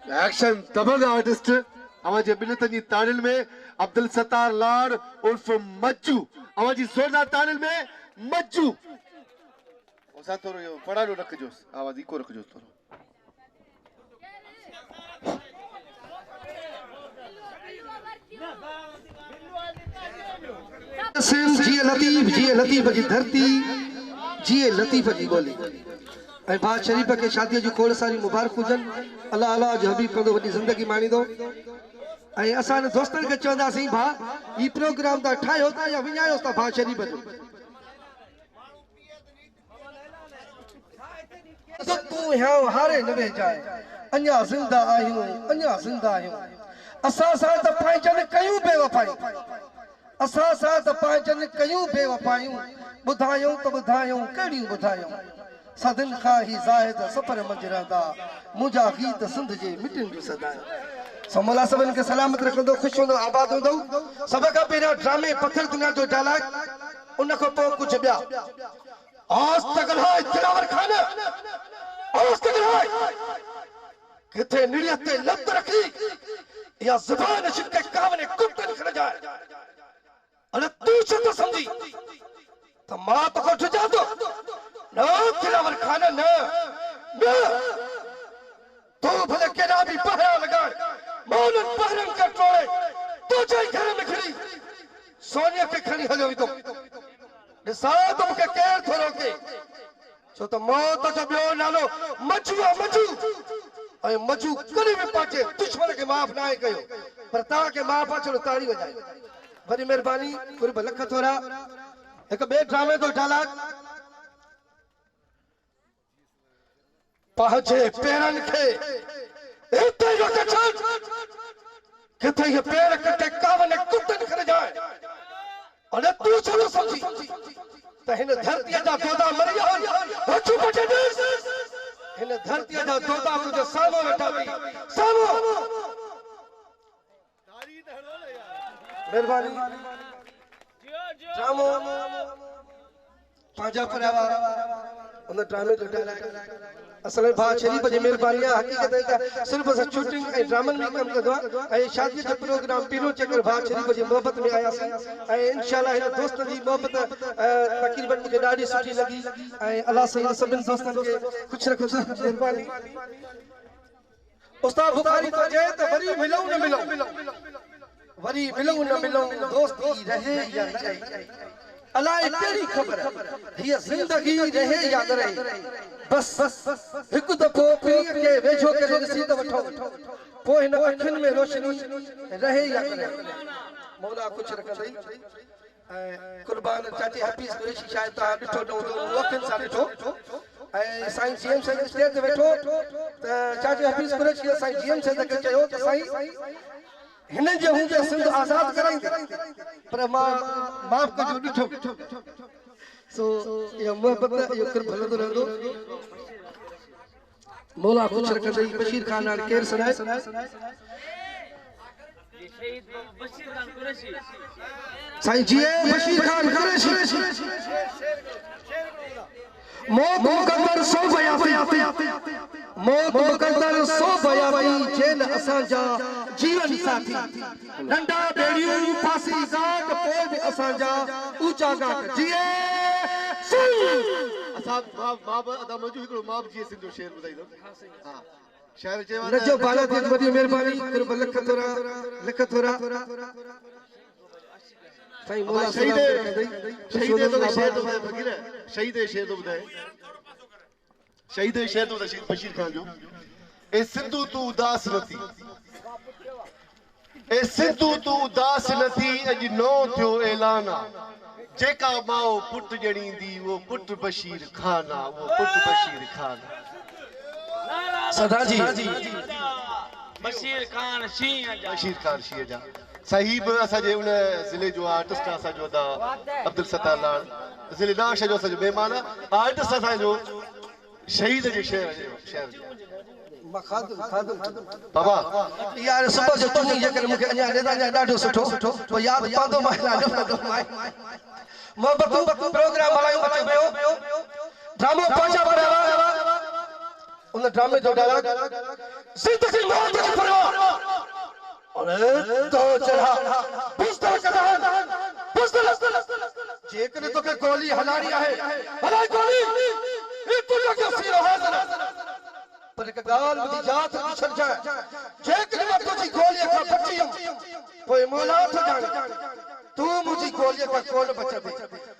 action दबंग artist आवाज बिनतनी तानिल में अब्दुल सत्तार लाड उर्फ मज्जू आवाज जोरदार तानिल में मज्जू ओसा थोरो यो पढ़ाडो रखजो आवाज इको रखजो थोरो जी लतीफ जी धरती जी लतीफ जी गोली ऐं भाउ शरीफ़ खे शादीअ जी खोड़ सारी मुबारक हुजनि अल्लाह अल्लाह जो हबीब कंदो वॾी ज़िंदगी माणींदो ऐं असां दोस्तनि खे चवंदासीं भाउ ही प्रोग्राम त ठाहियो था या विञायोसि था भाउ शरीफ़ जो तूं हियो हारे न वेचाए अञा ज़िंदा आहियूं असां सां त पंहिंजनि कयूं बेवफ़ाई असां सां त पंहिंजनि कयूं बेवफ़ायूं ॿुधायूं त ॿुधायूं कहिड़ियूं ॿुधायूं सदन खां ही ज़ाहिद सफ़र मंझि रहंदा मुंहिंजा गीत सिंध जे मिटनि जो सदायूं समोला सभिनि खे सलामत रखंदो ख़ुशि हूंदो आबाद हूंदो सभ खां पहिरियों ड्रामे पत्थर दुनिया जो डायलॉग उन खां पोइ कुझु ॿिया आज तक हाय दिलावर खान आज तक हाय किथे निड़ियत ते लत रखी या ज़ुबान शिके कावने कुटन खण जाए अरे तू छो तो समझी त मां तो को जुजा दो न दिलावर खान न तू भले केड़ा भी पहरा लगा मौनन पहरन का टोले तू जाई घर में खड़ी सोनिया के खड़ी हलो तो ॾिसा तुम के केर थो रोके छो त मौत जो ॿियो नालो मजू ऐं मजू कॾहिं बि पाचे दुश्मन खे माफ़ न आहे कयो पर तव्हांखे माफ़ आहे छो ताड़ी वॼाए वरी महिरबानी कुर्ब लख थोरा हिकु ॿिए ड्रामे जो डायलॉग पहुचे पेरनि खे हिते रोके छॾ किथे ये पेर कटे कावन कुटन खण जाए अरे तू छो समझी त हिन धरतीअ जा दोदा मरी विया हथू पटे ॾिस हिन धरतीअ जा दोदा तुंहिंजे साम्हूं वेठा अथई साम्हूं महिरबानी ड्रामो पंहिंजा परियावा उन ड्रामे जो डायलॉग असल में भाउ शरीफ़ जी महिरबानी आहे हक़ीक़त सिर्फ़ असां शूटिंग ऐं ड्रामनि में कमु कंदो आहे ऐं शादीअ जो प्रोग्राम पहिरियों चकर भाउ शरीफ़ जी मोहबत में आयासीं ऐं इंशाअल्लाह हिन दोस्त जी मोहबत तक़रीबन मूंखे ॾाढी सुठी लॻी ऐं अलाह साईं सभिनि दोस्तनि खे ख़ुशि रखो महिरबानी उस्ताद बुखारी तो चए त वरी मिलूं न मिलूं दोस्ती रहे या न रहे अलाए कहिड़ी ख़बर हीअ ज़िंदगी रहे या न रहे बस हिकु दफ़ो पीर खे वेझो करे ॾिसी त वठो पोइ हिन अखियुनि में रोशनी रहे या न रहे मौला कुझु रखंदई ऐं कुर्बान चाची हफ़ीज़ कुरैशी शायदि तव्हां ॾिठो न हूंदो अखियुनि सां ॾिठो ऐं साईं जीएम साईं स्टेज ते वेठो त चाची हफ़ीज़ कुरैशी साईं जीएम साईं खे चयो त साईं हिन जे हूंदे सिंध आज़ाद कराईंदे पर मां माफ़ कजो ॾिठो सो ये मोहब्बत यो कर भलंदो रहंदो मौला कुछ रखंदई बशीर खान हाणे केर सुनाए शहीद बशीर खान कुरैशी साईं जी बशीर खान कुरैशी मौत मुकद्दर सो बयाती मौत मुकद्दर सो बयाती जेल असांजा जीवन साथी नंढा बेड़ियूं फांसी घाट पोइ बि असांजा ऊंचा घाट जीए असां मां अदा मजू हिकिड़ो मां जी सिंध जो शेर ॿुधाईंदो हां शायर चयो नजो बाला जी वॾी महिरबानी कुर्ब लख थोरा साईं मौला शहीद तो शेर तो फकीर शहीद शेर तो ॿुधाए शहीद शेर तो बशीर खान जो ए सिंधु तू उदास न थी ए सिंधु तू उदास न थी अॼु नो थियो ऐलान आहे जेका माओ पुट ॼणींदी वो पुट बशीर खान आहे वो पुट बशीर खान सदा जी बशीर खान शींह जा साहिब असांजे उन ज़िले जो आर्टिस्ट आहे असांजो अब्दुल सत्तार लाड ज़िले नाश जो असांजो महिमान आर्टिस्ट असांजो शहीद जे शहर बाबा यार सुबह जो तुम ये कर मुके अञा ॾाढो सुठो तो याद पांदो मां मोहब्बत प्रोग्राम हलायो अचे वियो ड्रामो पंहिंजा बनाया उन ड्रामे जो डायलॉग जिंदगी मौत तो चढ़ा पुस्तक जेकने तो के गोली हलारी है हलाई गोली ये तुझे के सिर हाजिर पर के गाल में जात छड़ जाए जेकने मैं तुझी गोली का फटी कोई मौला तो जाने तू मुझी गोली का कौन बचा दे